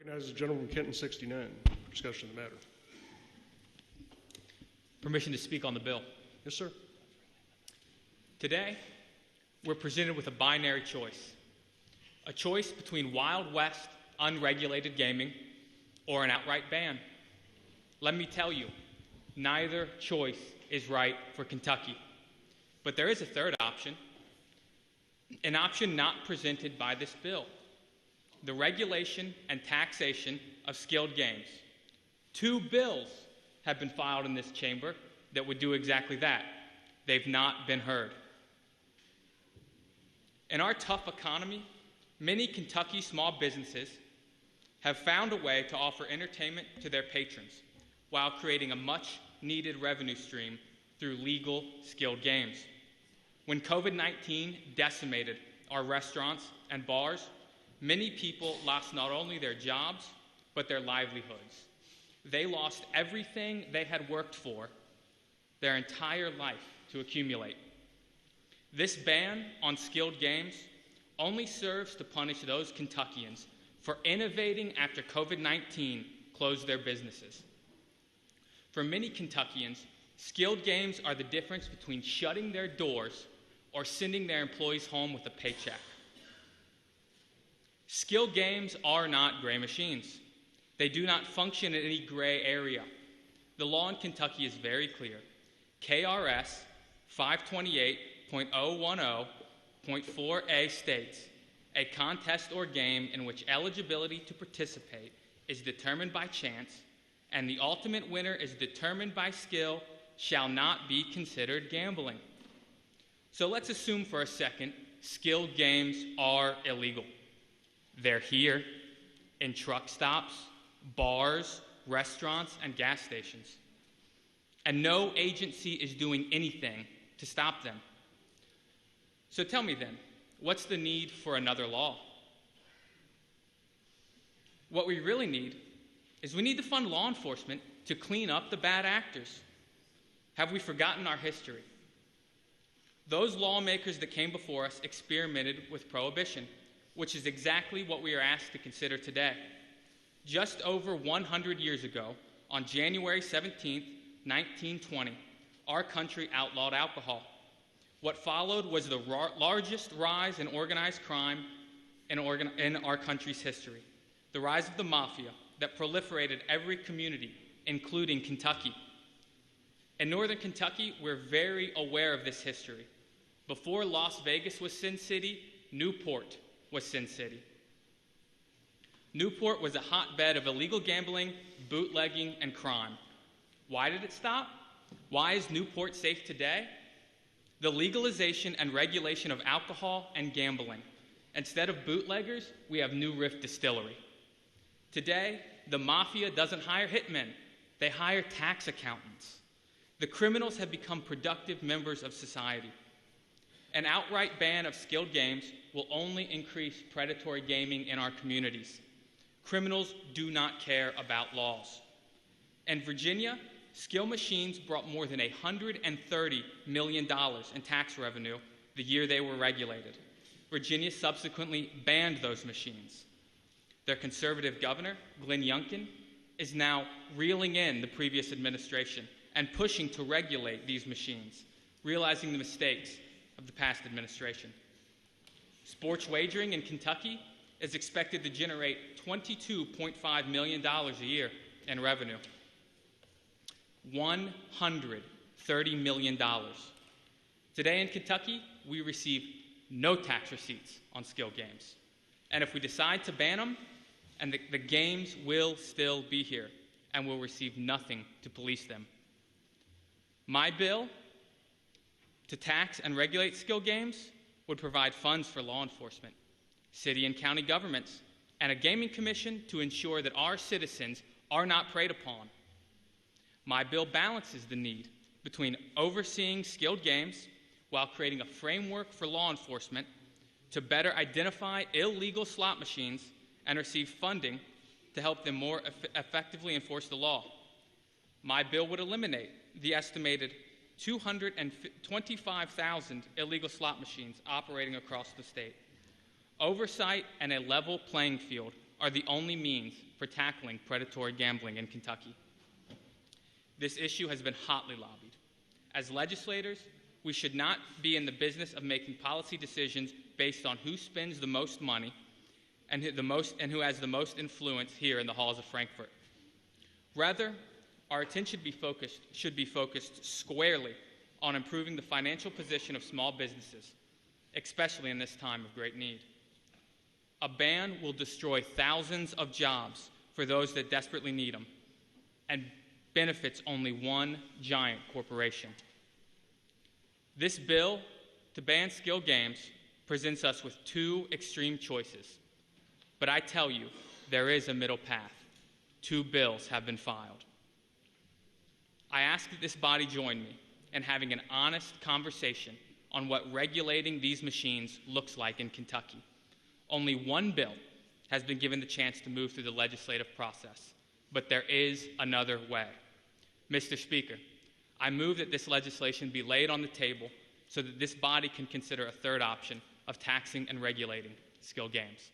Recognize the gentleman from Kenton 69 for discussion of the matter. Permission to speak on the bill. Yes, sir. Today, we're presented with a binary choice. A choice between Wild West, unregulated gaming, or an outright ban. Let me tell you, neither choice is right for Kentucky. But there is a third option, an option not presented by this bill: the regulation and taxation of skilled games. 2 bills have been filed in this chamber that would do exactly that. They've not been heard. In our tough economy, many Kentucky small businesses have found a way to offer entertainment to their patrons while creating a much-needed revenue stream through legal skilled games. When COVID-19 decimated our restaurants and bars, many people lost not only their jobs, but their livelihoods. They lost everything they had worked for their entire life to accumulate. This ban on skilled games only serves to punish those Kentuckians for innovating after COVID-19 closed their businesses. For many Kentuckians, skilled games are the difference between shutting their doors or sending their employees home with a paycheck. Skilled games are not gray machines. They do not function in any gray area. The law in Kentucky is very clear. KRS 528.010.4a states, "A contest or game in which eligibility to participate is determined by chance, and the ultimate winner is determined by skill, shall not be considered gambling." So let's assume for a second skilled games are illegal. They're here in truck stops, bars, restaurants, and gas stations. And no agency is doing anything to stop them. So tell me then, what's the need for another law? What we really need is we need to fund law enforcement to clean up the bad actors. Have we forgotten our history? Those lawmakers that came before us experimented with prohibition, which is exactly what we are asked to consider today. Just over 100 years ago, on January 17th, 1920, our country outlawed alcohol. What followed was the largest rise in organized crime in our country's history, the rise of the mafia that proliferated every community, including Kentucky. In northern Kentucky, we're very aware of this history. Before Las Vegas was Sin City, Newport was Sin City. Newport was a hotbed of illegal gambling, bootlegging, and crime. Why did it stop? Why is Newport safe today? The legalization and regulation of alcohol and gambling. Instead of bootleggers, we have New Riff Distillery. Today, the mafia doesn't hire hitmen, they hire tax accountants. The criminals have become productive members of society. An outright ban of skilled games will only increase predatory gaming in our communities. Criminals do not care about laws. In Virginia, skill machines brought more than $130 million in tax revenue the year they were regulated. Virginia subsequently banned those machines. Their conservative governor, Glenn Youngkin, is now reeling in the previous administration and pushing to regulate these machines, realizing the mistakes of the past administration. Sports wagering in Kentucky is expected to generate $22.5 million a year in revenue. $130 million. Today in Kentucky, we receive no tax receipts on skilled games. And if we decide to ban them, the games will still be here, and we'll receive nothing to police them. My bill to tax and regulate skilled games would provide funds for law enforcement, city and county governments, and a gaming commission to ensure that our citizens are not preyed upon. My bill balances the need between overseeing skilled games while creating a framework for law enforcement to better identify illegal slot machines and receive funding to help them more effectively enforce the law. My bill would eliminate the estimated 225,000 illegal slot machines operating across the state. Oversight and a level playing field are the only means for tackling predatory gambling in Kentucky. This issue has been hotly lobbied. As legislators, we should not be in the business of making policy decisions based on who spends the most money and who has the most influence here in the halls of Frankfurt. Rather, our attention should be focused squarely on improving the financial position of small businesses, especially in this time of great need. A ban will destroy thousands of jobs for those that desperately need them and benefits only one giant corporation. This bill to ban skill games presents us with two extreme choices. But I tell you, there is a middle path. Two bills have been filed. I ask that this body join me in having an honest conversation on what regulating these machines looks like in Kentucky. Only one bill has been given the chance to move through the legislative process, but there is another way. Mr. Speaker, I move that this legislation be laid on the table so that this body can consider a third option of taxing and regulating skill games.